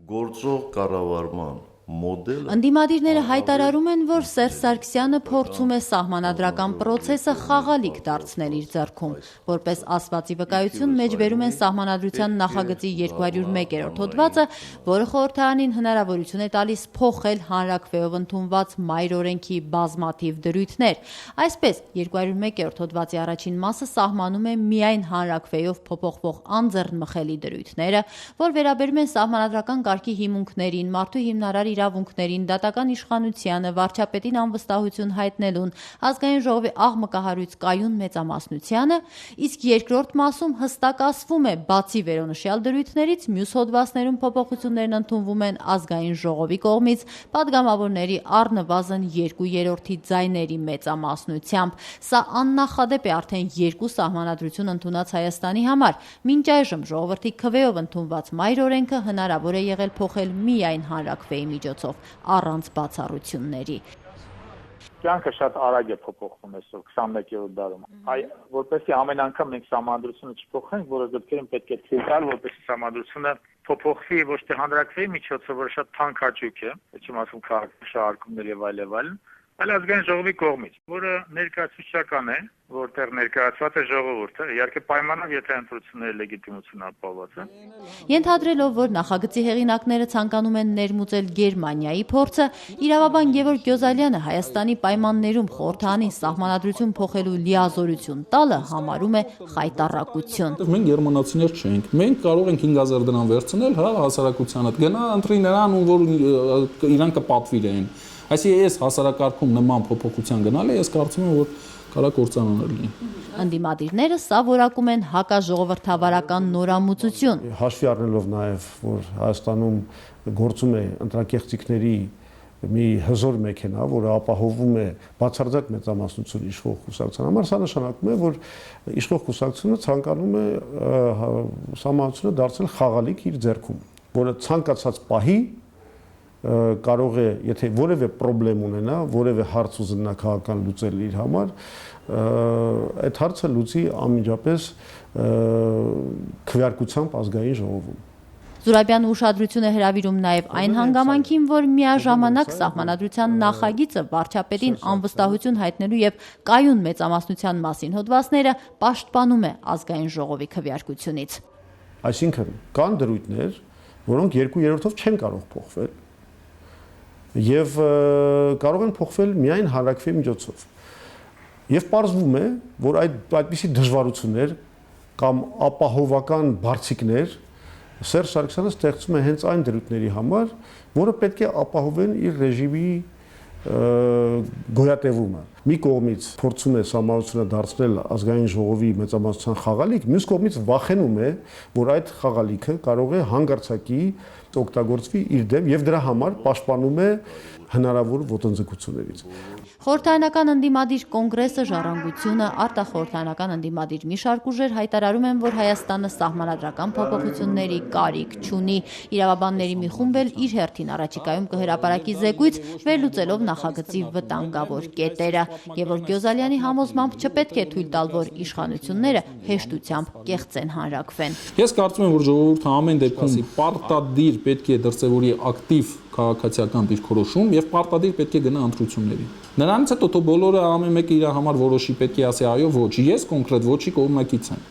Գործող կառավարման մոդելը Ընդդիմադիրները հայտարարում են, որ Սերժ Սարգսյանը փորձում է սահմանադրական պրոցեսը խաղալիք դարձնել իր ձեռքում։ Որպես ասվածի վկայություն մեջբերում են Սահմանադրության նախագծի 201-րդ հոդվածը, որը խորհրդարանին հնարավորություն է տալիս փոխել հանրաքվեով ընդունված մայր օրենքի բազմաթիվ դրույթներ։ Այսպես, 201-րդ հոդվածի առաջին մասը սահմանում է միայն հանրաքվեով փոփոխվող անձեռնմխելի դրույթները, որ վերաբերում են սահմանադրական կարգի հիմունքներին, մարդու հիմնարար իրավունքներին, դատական իշխանությանը, վարչապետին անվստահություն հայտնելուն, ազգային ժողովի աղմկահարույց կայուն մեծամասնությանը, իսկ երկրորդ մասում հստակ ասվում է, բացի վերոնշյալ դրույթներից, մյուս հոդվածներում փոփոխություններն ընդունվում են ազգային ժողովի կողմից պատգամավորների առնվազն 2/3 ձայների մեծամասնությամբ։ Սա աննախադեպ է արդեն երկու սահմանադրություն ընդունած Հայաստանի համար։ Մինչ այժմ ժողովրդի քվեով ընդունված մայր օրենքը հնարավոր է եղել փոխել միայն հանրաքվեի միջոցով, առանց բացառությունների։ Կյանքը շատ արագ է փոփոխվում այսօր 21-րդ դարում։ Որպեսզի ամեն անգամ մենք սահմանադրությունը չփոխենք, որը դեպքերում պետք է թույլ տալ, որպեսզի սահմանադրությունը փոփոխվի ոչ թե հանրաքվեի միջոցով, որը շատ թանկ հաճույք է, չեմ ասում քաղաքաշահարկումներ եւ այլ, այլ ազգային ժողովի կողմից, որը ներկայացուցչական է, որտեղ ներկայացված է ժողովուրդը, իհարկե պայմանով, եթե ընտրությունների լեգիտիմությունը ապահովված է։ Ենթադրելով, որ նախագծի հեղինակները ցանկանում են ներմուծել Գերմանիայի փորձը, իրավաբան Գևորգ Գյոզալյանը Հայաստանի պայմաններում խորհրդարանին սահմանադրություն փոխելու լիազորություն տալը համարում է խայտառակություն։ Մենք գերմանացիներ չենք, մենք կարող ենք 5000 դրամ վերցնել, հասարակությանը գնա ընտրի նրան, ում որ իրան կպատվիրեն։ Այսինքն ես հասարակարգում նման փոփոխության գնալը ես կարծում եմ, որ կարա կործանարար լինի։ Ընդդիմադիրները սա որակում են հակաժողովրդավարական նորամուծություն։ Հաշվի առնելով նաև, որ Հայաստանում գործում է ընտրակեղծիքների մի հզոր մեքենա, որը ապահովում է բացարձակ մեծամասնություն իշխող կուսակցության համար, սա նշանակում է, որ իշխող կուսակցությունը ցանկանում է սահմանությունը դարձնել խաղալիք իր ձեռքում, որը ցանկացած պահի կարող է, եթե որևէ խնդրեմ ունենա, որևէ հարց ուզենա քաղաքական լուծել իր համար, այդ հարցը լուծի անմիջապես քվեարկությամբ ազգային ժողովում։ Զուրաբյանը ուշադրություն է հրավիրում նաև այն հանգամանքին, որ միաժամանակ սահմանադրության նախագիծը վարչապետին անվստահություն հայտնելու եւ կայուն մեծամասնության մասին հոդվածները պաշտպանում է ազգային ժողովի քվեարկությունից։ Այսինքն կան դրույթներ, որոնք 2/3-ով չեն կարող փոխվել եւ կարող են փոխվել միայն հանրաքվեի միջոցով։ Եվ պարզվում է, որ այդպիսի դժվարություններ կամ ապահովական բարձիկներ Սերժ Սարգսյանը ստեղծում է հենց այն դրույթների համար, որը պետք է ապահովեն իր ռեժիմի գոյատևումը։ Մի կողմից փորձում է սահմանությունը դարձնել ազգային ժողովի մեծամասնության խաղալիք, մյուս կողմից վախենում է, որ այդ խաղալիքը կարող է հանգարցակի օգտագործվի իր դեմ եւ դրա համար պաշտպանում է հնարավոր ոտնձգություններից։ Խորհրդարանական ընդդիմադիր կոնգրեսը, Ժառանգությունը, արտախորհրդարանական ընդդիմադիր մի շարք ուժեր հայտարարում են, որ Հայաստանը սահմանադրական փոփոխությունների կարիք չունի։ Իրավաբանների մի խումբ էլ իր հերթին առաջիկայում կհրապարակի զեկույց, վերլուծելով նախագծի վտանգավոր կետերը։ Գևորգ Գյոզալյանի համոզմամբ չպետք է թույլ տալ, որ իշխանությունները հեշտությամբ կեղծեն հանրաքվեն։ Ես կարծում եմ, որ ժողովուրդը ամեն դեպքում պարտադիր պետք է դրսևորի ակտիվ քաղաքացիական դիրքորոշում եւ պարտադիր պետք է գնա ընտրությունների։ Նրանից հետո բոլորը ամեն մեկը իր համար որոշի, պետք է ասի այո, ոչ։ Ես կոնկրետ ոչի կողմնակից եմ։